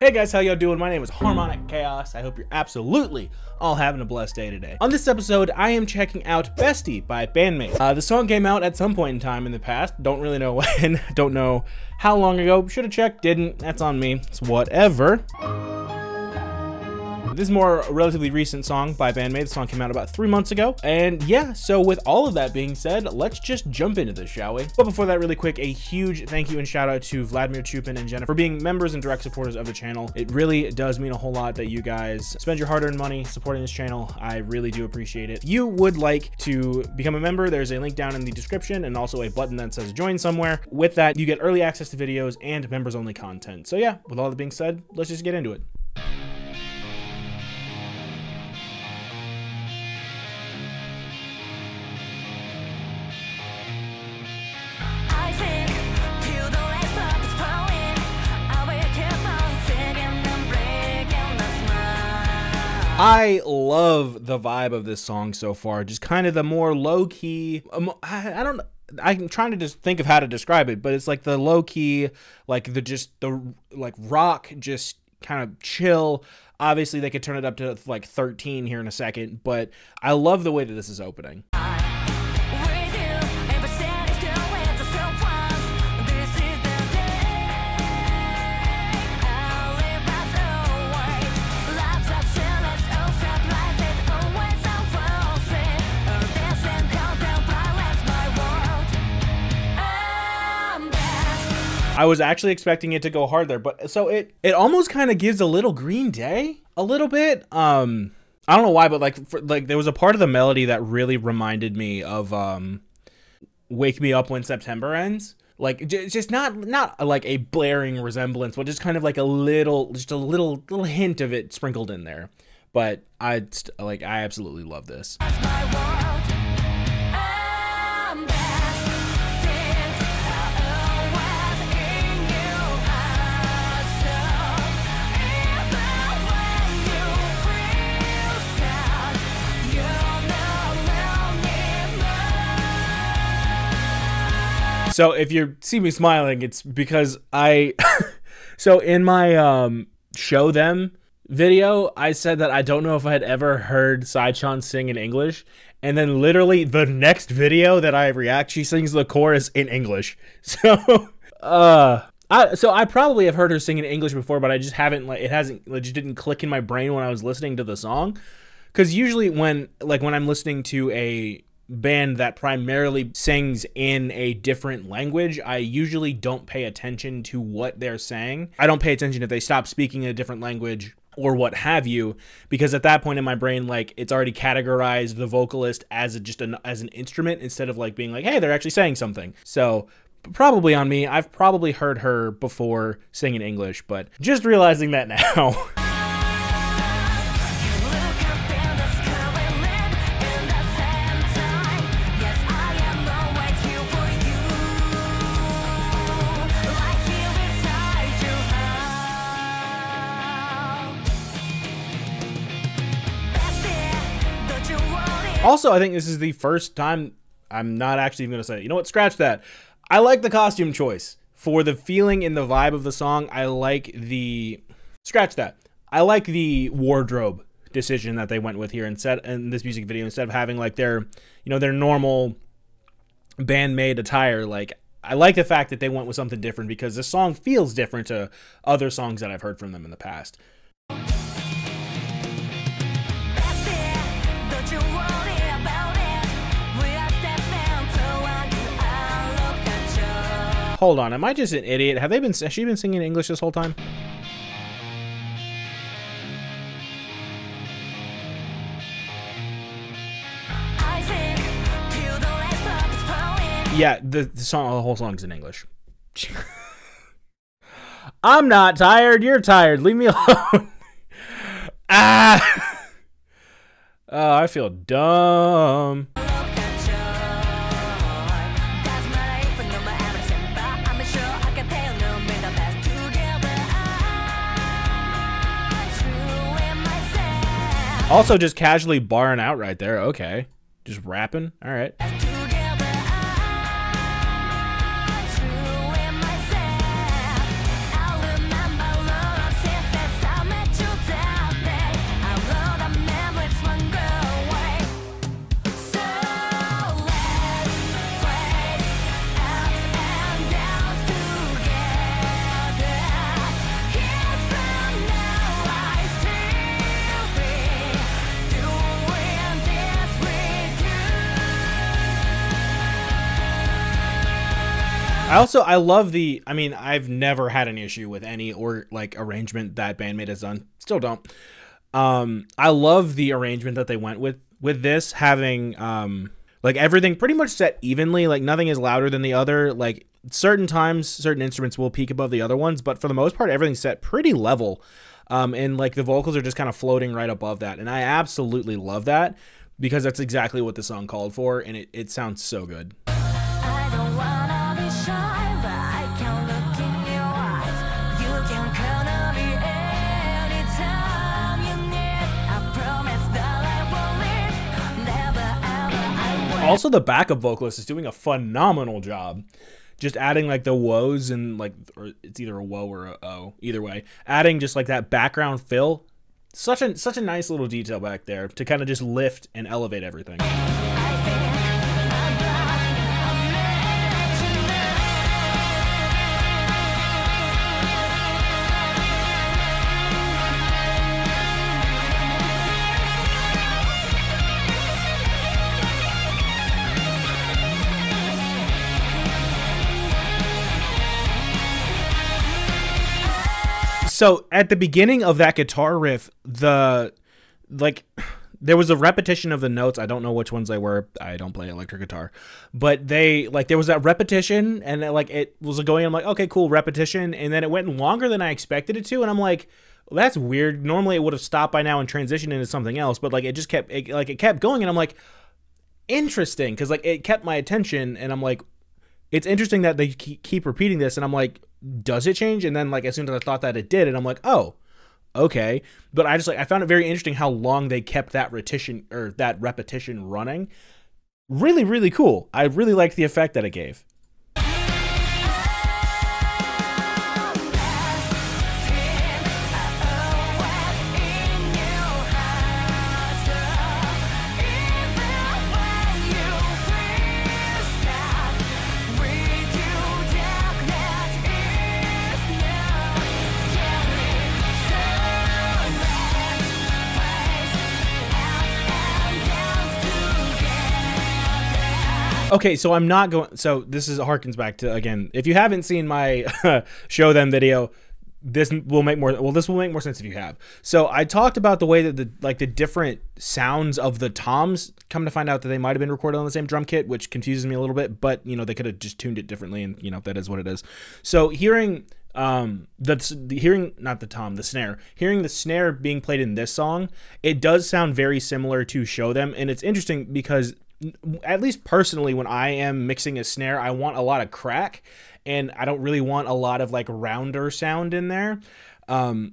Hey guys, how y'all doing? My name is Harmonic Chaos. I hope you're absolutely all having a blessed day today. On this episode, I am checking out Bestie by BAND-MAID. The song came out at some point in time in the past. Don't really know when. Don't know how long ago. Should have checked, didn't. That's on me. It's whatever. This is more a relatively recent song by BAND-MAID. The song came out about 3 months ago. And yeah, so with all of that being said, let's just jump into this, shall we? But before that, really quick, a huge thank you and shout out to Vladimir Chupin and Jenna for being members and direct supporters of the channel. It really does mean a whole lot that you guys spend your hard-earned money supporting this channel. I really do appreciate it. If you would like to become a member, there's a link down in the description and also a button that says join somewhere. With that, you get early access to videos and members only content. So yeah, with all that being said, let's just get into it. I love the vibe of this song so far. Just kind of the more low-key, I'm trying to just think of how to describe it, but it's like the low-key, like the rock, just kind of chill. Obviously they could turn it up to like 13 here in a second, but I love the way that this is opening. I was actually expecting it to go hard there, but so it almost kind of gives a little Green Day, a little bit. I don't know why, but like there was a part of the melody that really reminded me of "Wake Me Up When September Ends." Like just not like a blaring resemblance, but just kind of like a little hint of it sprinkled in there. But I absolutely love this. So if you see me smiling, it's because so in my Show Them video, I said that I don't know if I had ever heard Saichan sing in English. And then literally the next video that I react, she sings the chorus in English. So, I probably have heard her sing in English before, but I just haven't, it just didn't click in my brain when I was listening to the song. Cause usually when I'm listening to a band that primarily sings in a different language, I usually don't pay attention to what they're saying. I don't pay attention if they stop speaking in a different language or what have you, because at that point in my brain, like, it's already categorized the vocalist as as an instrument instead of like being like, hey, they're actually saying something. So probably on me. I've probably heard her before sing in English, but just realizing that now. Also, I think this is the first time I'm not actually even going to say it. You know what? Scratch that. I like the costume choice. For the feeling and the vibe of the song, I like the... Scratch that. I like the wardrobe decision that they went with here in this music video. Instead of having like their normal BAND-MAID attire. Like, I like the fact that they went with something different because this song feels different to other songs that I've heard from them in the past. Hold on, am I just an idiot? Has she been singing in English this whole time? Yeah, the whole song's in English. I'm not tired, you're tired. Leave me alone. Ah! Oh, I feel dumb. Also just casually barring out right there. Okay. Just rapping. All right. I love the, I mean, I've never had an issue with any or like arrangement that BAND-MAID has done. Still don't. I love the arrangement that they went with this, having like everything pretty much set evenly, like nothing is louder than the other. Like certain times, certain instruments will peak above the other ones, but for the most part, everything's set pretty level. And like the vocals are just kind of floating right above that. And I absolutely love that because that's exactly what the song called for. And it sounds so good. I don't wanna be shy, but I can look in your eyes. You can count on me anytime you need. I promise that I will leave. Never ever I will. Also, the backup vocalist is doing a phenomenal job. Just adding like the woes and like, or it's either a woe or a o, either way. Adding just like that background fill. Such a nice little detail back there to kind of just lift and elevate everything. So at the beginning of that guitar riff, there was a repetition of the notes. I don't know which ones they were. I don't play electric guitar, but there was that repetition, and it was going. I'm like, okay, cool, repetition, and then it went longer than I expected it to, and I'm like, well, that's weird. Normally it would have stopped by now and transitioned into something else, but like it just kept it kept going, and I'm like, interesting, because like it kept my attention, and I'm like, it's interesting that they keep repeating this, and I'm like, does it change? And then like as soon as I thought that it did, and I'm like, oh, okay. But I found it very interesting how long they kept that repetition running. Really, really cool. I really liked the effect that it gave. Okay, so I'm not going. So this harkens back to, again, if you haven't seen my show them video, this will make more. Well, this will make more sense if you have. So I talked about the way that the different sounds of the toms. Come to find out that they might have been recorded on the same drum kit, which confuses me a little bit. But you know, they could have just tuned it differently, and you know that is what it is. So hearing the snare being played in this song, it does sound very similar to Show Them, and it's interesting because, at least personally, when I am mixing a snare, I want a lot of crack, and I don't really want a lot of like rounder sound in there,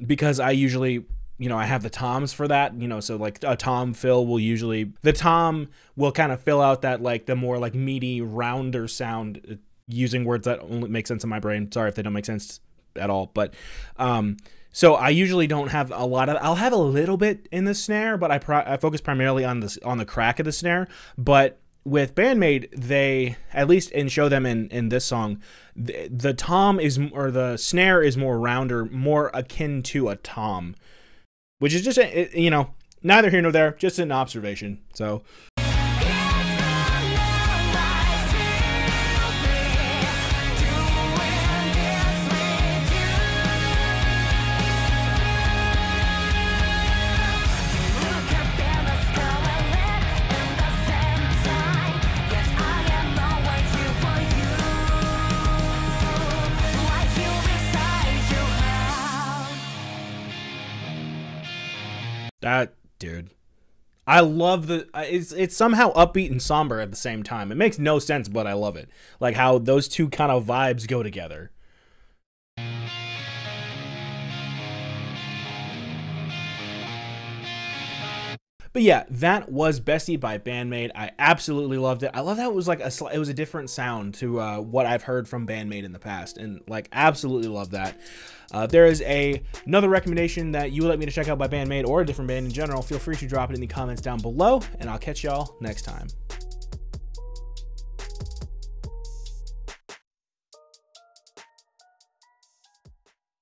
because I usually, you know, I have the toms for that, you know, so like a tom fill will usually, the tom will kind of fill out that like the more like meaty, rounder sound, using words that only make sense in my brain. Sorry if they don't make sense at all, but so I usually don't have a lot of. I'll have a little bit in the snare, but I focus primarily on the crack of the snare. But with BAND-MAID, they, at least in Show Them in this song, the tom is, or the snare is more rounder, more akin to a tom, which is just you know, neither here nor there, just an observation. So. That, dude, I love it's somehow upbeat and somber at the same time. It makes no sense, but I love it. Like how those two kind of vibes go together. But yeah, that was Bestie by BAND-MAID. I absolutely loved it. I love that it was like it was a different sound to what I've heard from BAND-MAID in the past, and like absolutely love that. There is another recommendation that you would like me to check out by BAND-MAID or a different band in general. Feel free to drop it in the comments down below, and I'll catch y'all next time.